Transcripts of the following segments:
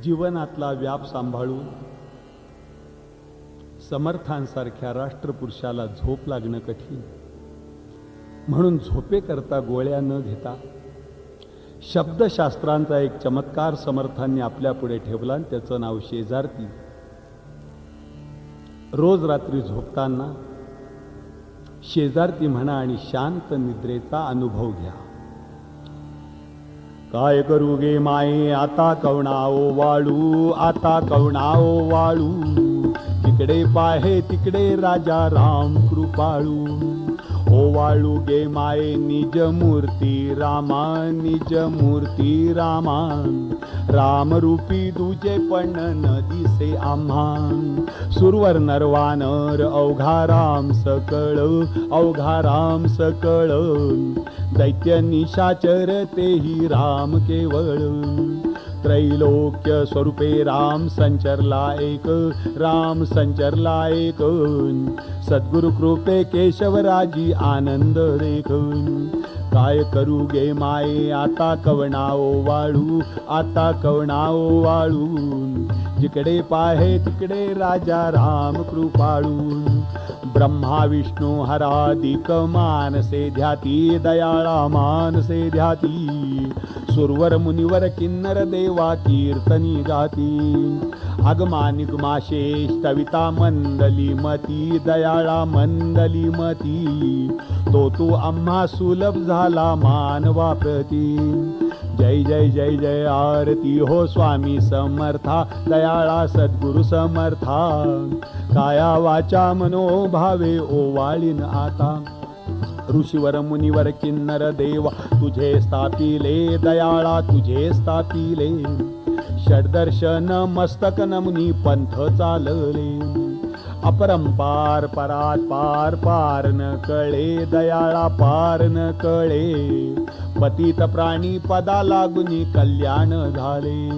जीवनातला व्याप सांभाळून समर्थांसारख्या राष्ट्रपुरुषाला झोप लागणं कठीण. म्हणून झोपेकरता गोळ्या न घेता शब्दशास्त्रांचा एक चमत्कार समर्थांनी आपल्या पुढे ठेवला आणि त्याचं नाव शेजारती. रोज रात्री झोपताना शेजारती म्हणा आणि शांत निद्रेचा अनुभव घ्या. काय करू गे माये आता कवणाओ वाळू, आता कवणाओ वाळू, तिकडे पाहे तिकडे राजा राम कृपाळू. ओवाळू गे माये निज मूर्ती रामा, निज मूर्ती रामा, रामरूपी दुजे पण न दिसे आम्हा. सुरवर नरवानर अवघा राम सकळ, अवघा राम सकळ, दैत्य निशाचर तेही राम केवळ. त्रैलोक्य स्वरूपे राम संचरला एक, राम संचरला एक, सद्गुरु कृपे केशवराजी आनंद देख. काय करू गे माये आता कवणाओ वाळू, आता कवणाओ वाळू, जिकडे पाहे तिकडे राजा राम कृपाळू. ब्रह्मा विष्णू हराधिक मानसे ध्याती, दयाळा मानसे ध्याती, सुरवर मुनिवर किन्नर देवा कीर्तनी गाती. आगमा निगमा श्रेष्ठविता मंडली मती, दयाळा मंडली मती, तो तू आम्हा सुलभ झाला मानवा प्रती. जय जय जय जय आरती हो स्वामी समर्था, दयाळा सद्गुरु समर्था, काया वाचा मनोभावे ओवाळीन आता. ऋषीवर मुनिवर किन्नर देवा तुझे स्थापिले, दयाळा तुझे स्थापिले, षड्दर्शन मस्तक नमुनी पंथ चालले. अपरंपार परात पार पार न कळे, दयाळा पार न कळे, पतित प्राणी पदा लागुनी कल्याण झाले.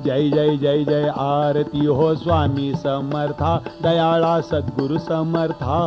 जय जय जय जय आरती हो स्वामी समर्था, दयाळा सद्गुरु समर्था,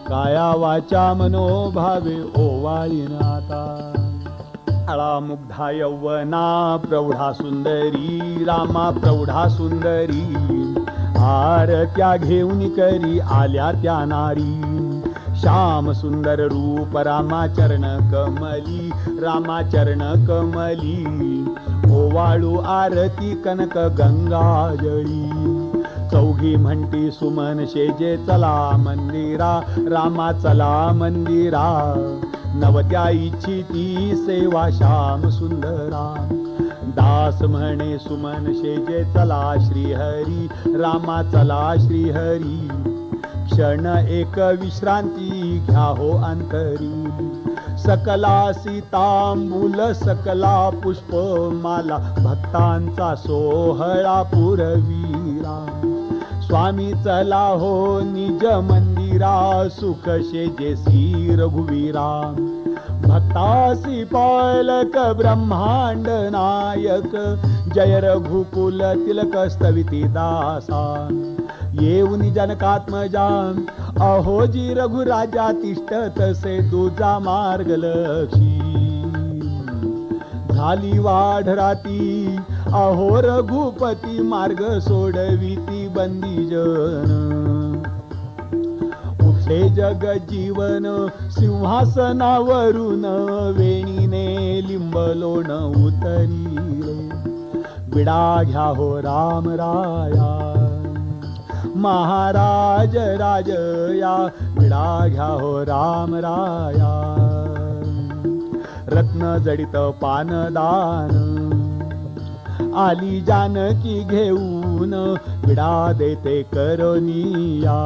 काया वाचा मनोभावे ओवाळीन आता. आळा मुग्धा यौवना प्रौढा सुंदरी रामा, प्रौढा सुंदरी, आरत्या घेऊन करी आल्या त्या नारी. श्याम सुंदर रूप रामा चरण कमली, रामा चरण कमली, ओवाळू आरती कनक गंगाजळी. चौघी म्हणती सुमन शेजे चला मंदिरा, रामा चला मंदिरा, नवत्या इच्छिती सेवा श्याम सुंदरा. दास म्हणे सुमन शेजे चला श्रीहरी, रामा चला श्रीहरी, क्षण एक विश्रांती घ्या हो अंतरी. सकला सीतांबूल सकला पुष्पमाला, भक्तांचा सोहळा पुरवीरा. स्वामी चला हो निज मंदिरा, सुख शेजे श्री रघुवीरा. भक्तासी पालक ब्रह्मांड नायक, जय रघुकुल तिलक स्तविती दासा. येऊन जनकात्मजा अहोजी रघुराजा, तिष्ठ तसे तुझा मार्ग लक्षी. झाली वाढ राती अहो रघुपती, मार्ग सोडविती बंदी जन. उठे जग जीवन सिंहासनावरून, वेणीने लिंबलोण उतरी. विडा घ्या हो राम राया, महाराज राजया, विडा घ्या हो राम राया. रत्न जडित पानदान आली जानकी घेऊन, विडा देते करोनिया.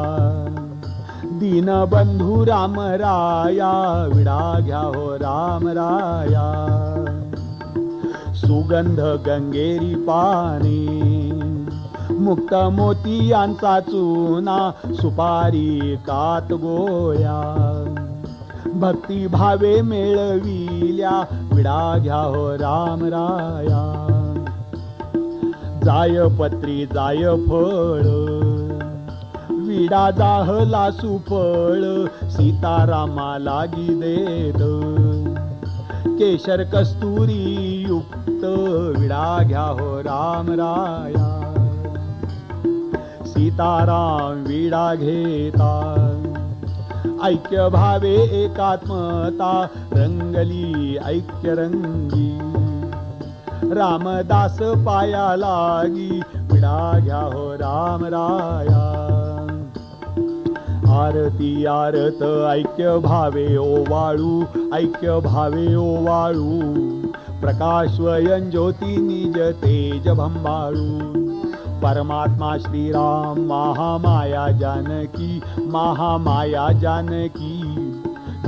दीनबंधू राम राया, विडा घ्या हो राम राया. सुगंध गंगेरी पाने, मुक्त मोतियांचा चुना, सुपारी कात गोया. भक्ती भावे मेळविल्या, विडा घ्या हो राम राया. जाय पत्री जाय फळ, विडा जाहला सुफळ, सीतारामा लागी देत. केशर कस्तुरी युक्त विडा घ्या हो राम राया. सीताराम विडा घेता ऐक्य भावे एकात्मता रंगली ऐक्य रंगी. रामदास पाया लागी विडा घ्या हो राम राया. आरती आरत ऐक्य भावे ओवाळू ऐक्य भावे ओवाळू. प्रकाश स्वयं ज्योती निज तेज भंबाळू. परमात्मा श्रीराम महामाया जानकी महामाया जानकी.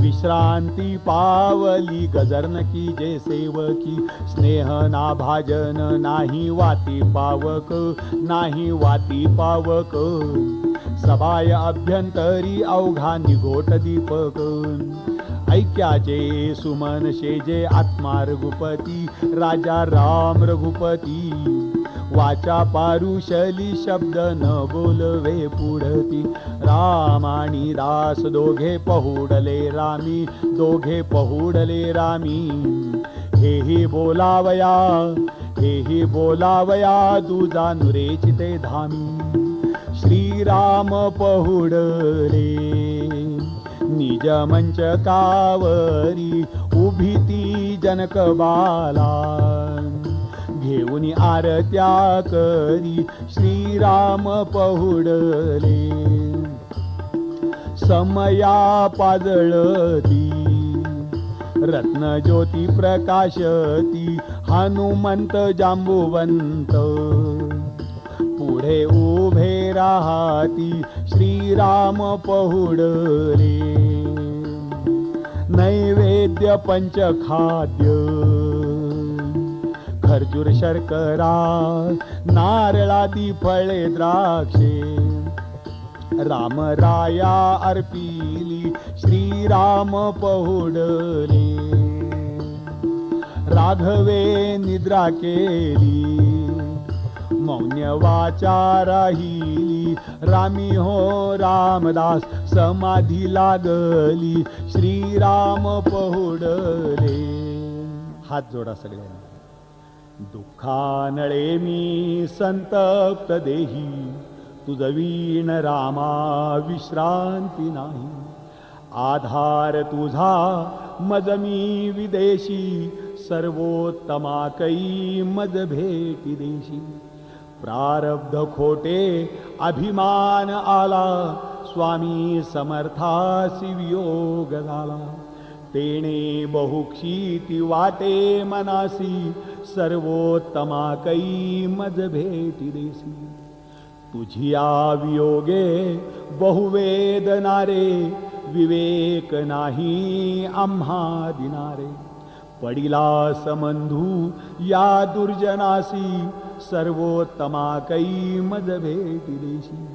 विश्रांती पावली गजरनकी जे सेवकी. स्नेह ना भाजन नाही वाती पावक नाही वाती पावक. सबाय अभ्यंतरी अवघा निघोट दीपक. ऐक्याचे सुमन शेजे आत्मा रघुपती राजा राम रघुपती. वाचा पारुशली शब्द न बोलवे पुढती. राम आणि दास दोघे पहुडले रामी दोघे पहुडले रामी. हेही बोलावया हेही बोलावया तुझा नुरे चिते धामी. श्रीराम पहुडले निज मंचकावरी. उभी ती जनक बाला घेऊन आरत्या करी. श्रीराम पहुडले समया पाजळती. रत्न ज्योती प्रकाशती. हनुमंत जांबुवंत पुढे उभे राहती. श्रीराम पहुडले नैवेद्य पंचखाद्य. खर्जूर शर्करा नारळादी फळे द्राक्षे. रामराया अर्पिली श्रीराम पहुडले. राघवे निद्रा केली मौन्य वाचा राहिली. रामी हो रामदास समाधी लागली. श्रीराम पहुडले. हात जोडा सगळ्यांनी. दुःखानळे मी संतप्त देही. तुझवीण रामा विश्रांती नाही. आधार तुझा मज मी विदेशी. सर्वोत्तमा कै मज भेटी देशी. प्रारब्ध खोटे अभिमान आला. स्वामी समर्थासी वियोग झाला. तेणे बहुक्षिती वाटे मनासी. सर्वोत्तमा कै मज भेटी देसी. तुझिया वियोगे बहुवेदनारे. विवेक नाही आम्हा दिनारे. पडिला समंधू या दुर्जनासी. सर्वोत्तमा कै मज भेटी देशी.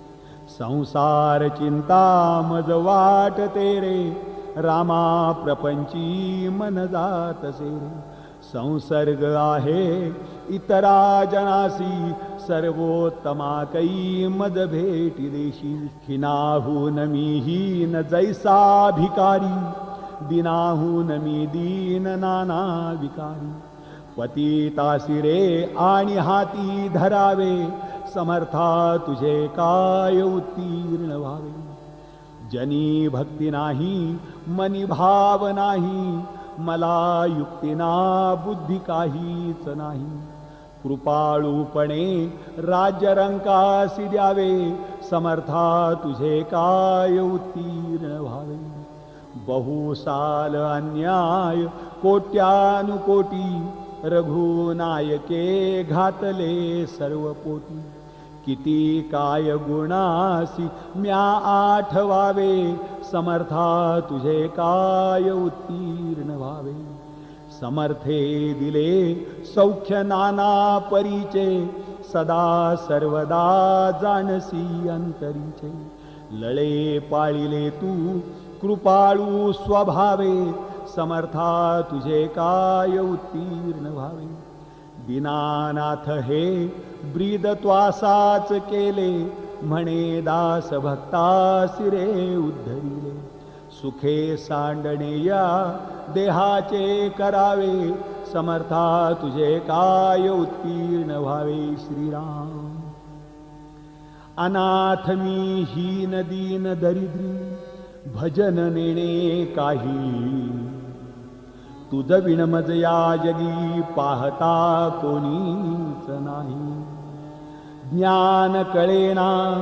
संसार चिंता मज वाटते रे. रामा प्रपंची मन जातसे रे. संसर्ग आहे इतरा जनासी. सर्वोत्तमा कै मज भेटी देशी. खिनाहून मी हीन जैसा भिकारी. दिनाहून मी दीन नाना विकारी. पतितासी रे आणि हाती धरावे. समर्था तुझे काय उत्तीर्ण व्हावे. जनी भक्ती नाही मनी भाव नाही. मला युक्तीना बुद्धी काहीच नाही. कृपाळूपणे राज्यरंकासी द्यावे. समर्था तुझे काय उत्तीर्ण व्हावे. बहुसाल अन्याय कोट्यानुकोटी. रघुनायके घातले सर्व पोटी. किती काय गुणासी म्या आठवावे. समर्था तुझे काय उत्तीर्ण व्हावे. समर्थे दिले सौख्य नाना परीचे. सदा सर्वदा जानसी अंतरीचे. लळे पाळिले तू कृपाळू स्वभावे. समर्था तुझे काय उत्तीर्ण व्हावे. दीनानाथ हे ब्रीद त्वासाच केले. म्हणे दास भक्तासी रे उद्धरिले. सुखे सांडणे या देहाचे करावे. समर्था तुझे काय उत्तीर्ण व्हावे श्रीराम. अनाथ मी हीन दीन दरिद्री भजन नेणे काही. तुझ विणमज या जगी पाहता कोणीच नाही. ज्ञान कळेना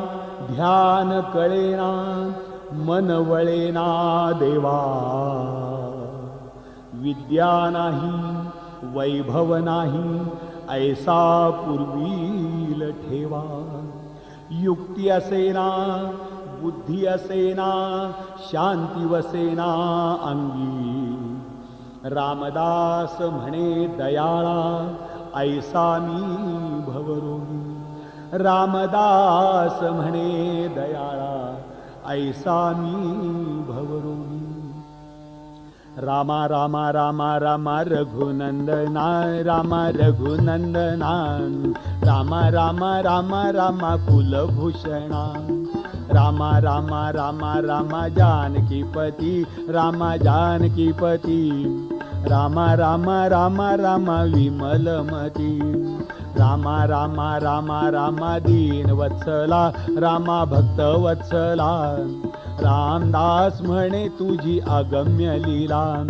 ध्यान कळेना मन वळेना देवा. विद्या नाही वैभव नाही ऐसा पूर्वील ठेवा. युक्ती असेना बुद्धी असेना शांती वसेना अंगी. रामदास म्हणे दयाळा ऐसा मी भवरोगी. रामदास म्हणे दयाळा ऐसा मी भवरोगी. रामा रामा रामा रामा रघुनंदना रामा रघुनंदना. रामा रामा रामा रामा कुलभूषणा. रामा रामा रामा रामा जानकीपती रामा जानकीपती. रामा रामा रामा रामा विमलमती. रामा रामा रामा रामा दीनवत्सला रामा भक्तवत्सला. रामदास म्हणे तुझी अगम्य लीला.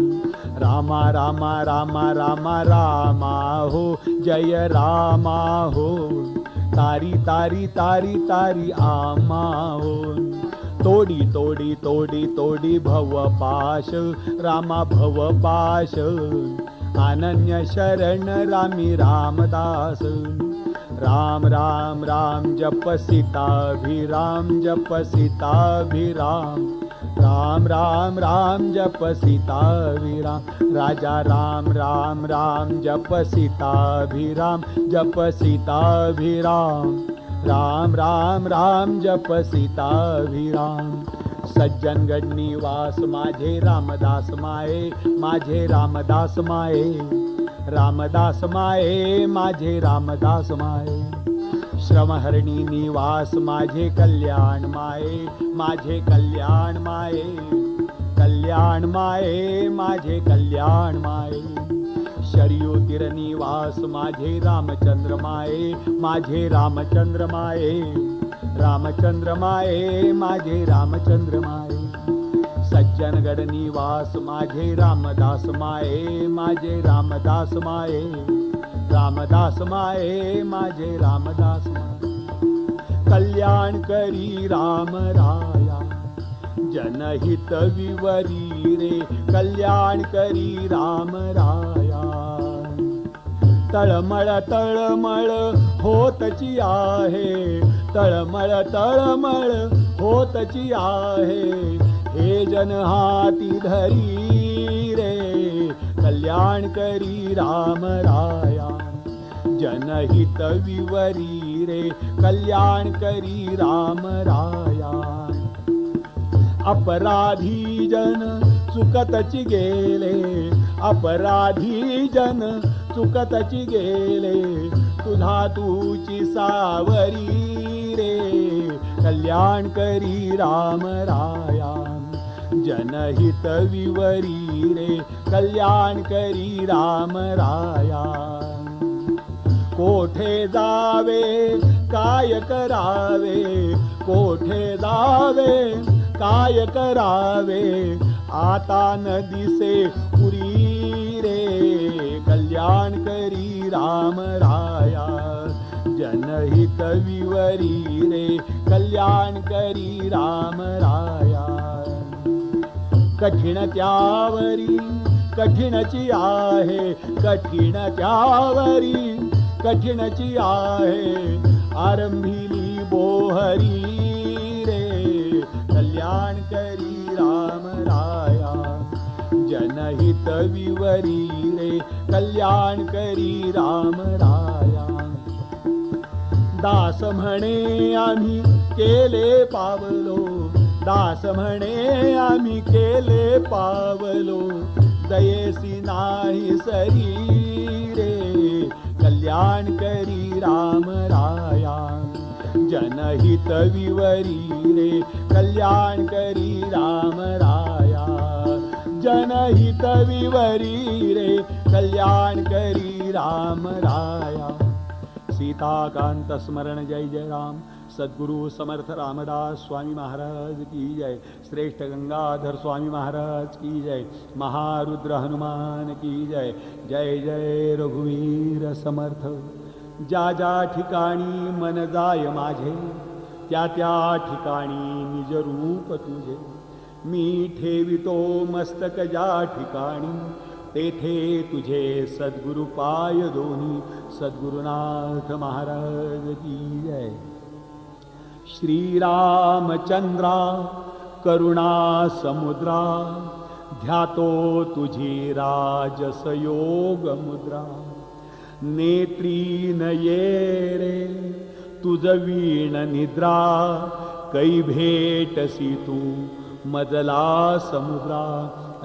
रामा रामा रामा रामा रामा हो जय रामा हो. तारी तारी तारी तारी आमा हो. तोडी तोडी तोडी तोडी भवपाश रामा भवपाश. अनन्य शरण रामी रामदास. राम राम राम जप सीताभिराम जप सीताभिराम. राम राम राम जप सीताभिराम. राजा राम राम राम जप सीताभिराम जप सीताभिराम. राम राम राम जप सीताभिराम. सज्जनगड निवास माझे रामदास माये माझे रामदास माये. रामदास माये माझे रामदास माये. श्रमहरणी निवास माझे कल्याण माये माझे कल्याण माये. कल्याण माये माझे कल्याण माये. शर्यू तीर निवास माझे रामचंद्र माये माझे रामचंद्र माये. रामचंद्र माये माझे रामचंद्र माये. सज्जनगड निवास माझे रामदास माये माझे रामदास माये. रामदास माये माझे रामदास माये. कल्याण करी राम राया जनहित विवरी रे. कल्याण करी राम राया. तळमळ तळमळ होतची आहे. तळमळ तळमळ होतची आहे. हे जन हाती धरी रे. कल्याण करी राम राया जनहित विवरी रे. कल्याण करी राम राया. अपराधी जन चुकतची गेले. अपराधी जन चुकतची गेले. तुझा तूची सावरी रे. कल्याण करी राम राया जनहित विवरी रे. कल्याण करी राम राया. कोठे जावे काय करावे. कोठे जावे काय करावे. आता न दिसे पुरी रे. कल्याण करी राम राया जनहित विवरी रे. कल्याण करी राम राया. कठीण त्यावरी कठीणची आहे. कठीण त्यावरी कठीणची आहे. आरंभिली बोहरी रे. कल्याण करी राम राया जनहित विवरी रे. कल्याण करी राम राया. दास म्हणे आम्ही केले पावलो. दास म्हणे आम्ही केले पावलो. दयेसी नाही सरी रे. कल्याण करी राम राया जनहित विवरी रे. कल्याण करी राम राया. जनहित विवरी रे कल्याण करी राम राया. सीताकांत स्मरण जय जय राम. सद्गुरु समर्थ रामदास स्वामी महाराज की जय. श्रेष्ठ गंगाधर स्वामी महाराज की जय. महारुद्र हनुमान की जय. जय जय रघुवीर समर्थ. ज्या ज्या ठिकाणी मन जाय माझे त्या त्या ठिकाणी निज रूप तुझे. मी ठेवितो मस्तक ज्या ठिकाणी तेथे तुझे सद्गुरु पाय दोन्ही. सद्गुरुनाथ महाराज की जय. श्रीरामचंद्रा करुणा समुद्रा ध्यातो तुझी राजस योग मुद्रा. नेत्री नये रे तुझ वीण निद्रा कै भेटसी तू मजला समुद्रा.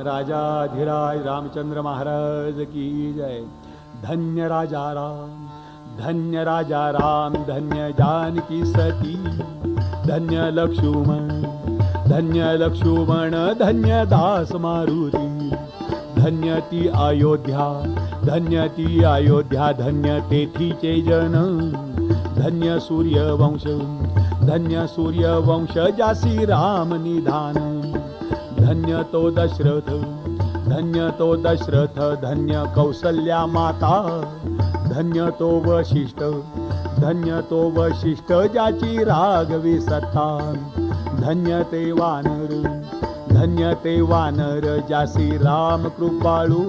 राजाधिराज रामचंद्र महाराज की जय. धन्य राजा राम धन्य राजा राम. धन्य जानकी सती धन्य लक्ष्मण धन्य लक्ष्मण. धन्य दास मारुती धन्य ती अयोध्या धन्य ती अयोध्या. धन्य तेथीचे जन धन्य सूर्यवंश धन्य सूर्यवंश जासी राम निधान. धन्य तो दशरथ धन्य तो दशरथ. धन्य कौसल्या माता धन्य तो वशिष्ठ धन्य तो वशिष्ठ ज्याची राघवी सत्ता. धन्य ते वानर धन्य ते वानर जासी राम कृपाळू.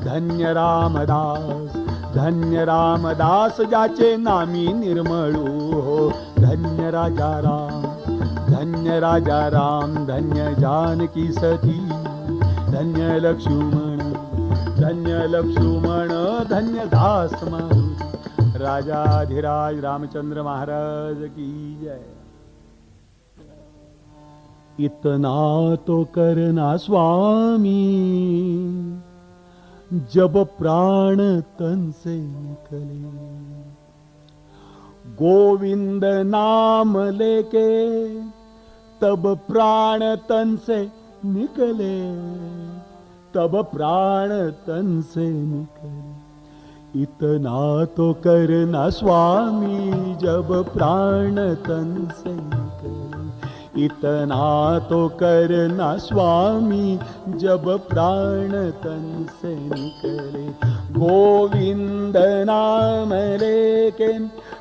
धन्य रामदास धन्य रामदास ज्याचे नामी निर्मळू हो. धन्य राजा राम धन्य राजा राम. धन्य जानकी सती धन्य लक्ष्मण धन्य लक्ष्मण. धन्य दास मारुती. राजाधिराज रामचंद्र महाराज की जय. इतना तो करना स्वामी जब प्राण तन से निकले. गोविंद नाम लेके तब प्राण तन से निकले. तब प्राण तन से निकले. इतना तो करना स्वामी जब प्राण तन से निकले. इतना तो करना स्वामी जब प्राण तन से निकले. गोविंद नाम लेके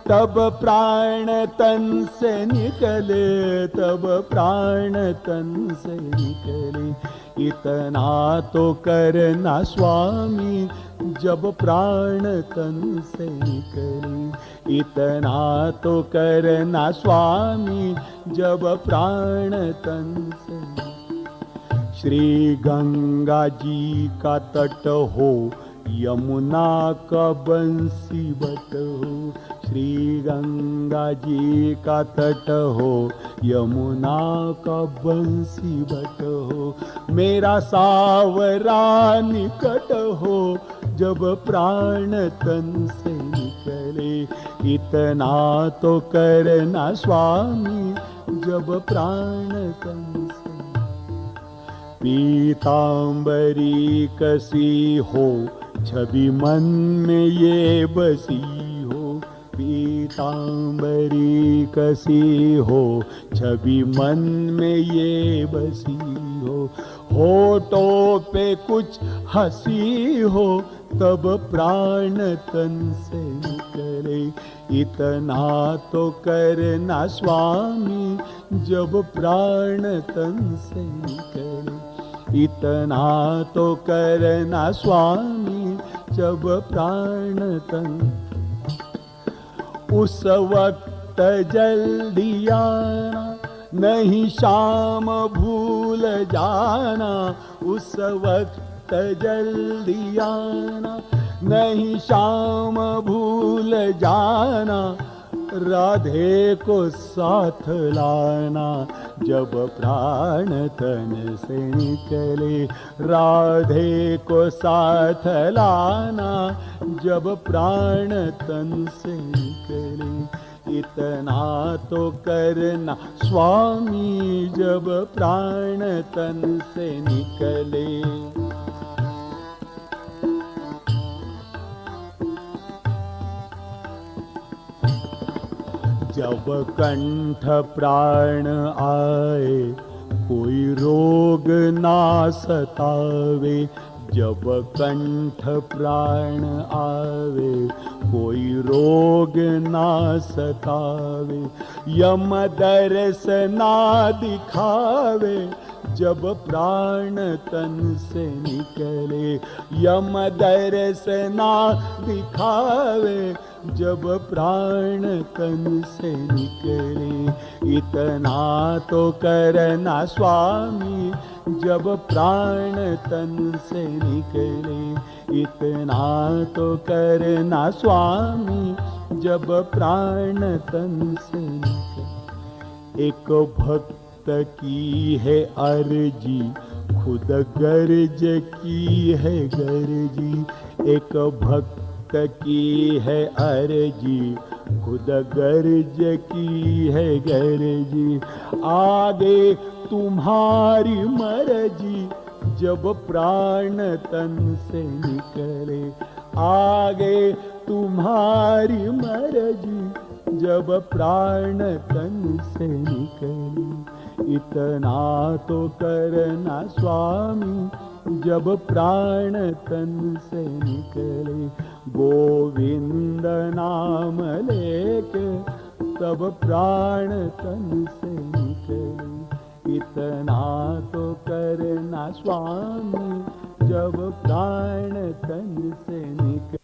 तब प्राण तन से निकले. तब प्राण तन से निकले. इतना तो करना स्वामी जब प्राण तन से निकले. इतना तो करना स्वामी जब प्राण तन से. श्री गंगा जी का तट हो यमुना का बंसी बट हो. श्री गंगा जी का तट हो यमुना का बंसी बट हो. मेरा सावरा निकट हो जब प्राण तन से निकले. इतना तो करना स्वामी जब प्राण तन से. पीतांबरी कसी हो छवि मन में ये बसी हो. पीतांबरी कसी हो छवि मन में ये बसी हो. होठों पे कुछ हंसी हो तब प्राण तन से निकले. इतना तो करना स्वामी जब प्राण तन से निकले. इतना तो करना स्वामी जब प्राण तन. उस वक्त जल्दी आना नहीं शाम भूल जाना. उस वक्त जल्दी आना नहीं शाम भूल जाना. राधे को साथ लाना जब प्राण तन से निकले. राधे को साथ लाना जब प्राण तन से निकले. इतना तो करना स्वामी जब प्राण तन से निकले। जब कंठ प्राण आए कोई रोग ना सतावे, जब कंठ प्राण आवे कोई रोग ना सतावे, यम दर्श ना दिखावे जब प्राण तन से निकले, यम दर्श ना दिखावे जब प्राण तन से निकले। इतना तो करना स्वामी जब प्राण तन से निकले, इतना तो करना स्वामी जब प्राण तन से निकले। एक भक्त की है अर्जी खुद गर्ज की है गर्जी, एक भक्त की है अर्जी खुद गर्ज की है गर्जी, आगे तुम्हारी मर्जी जब प्राण तन से निकले, आगे तुम्हारी मर्जी जब प्राण तन से निकले। इतना तो करना स्वामी जब प्राण तन से निकले, गोविंद नाम लेके तब प्राण तन से निकले। इतना तो करना स्वामी जब प्राण तन से निकले।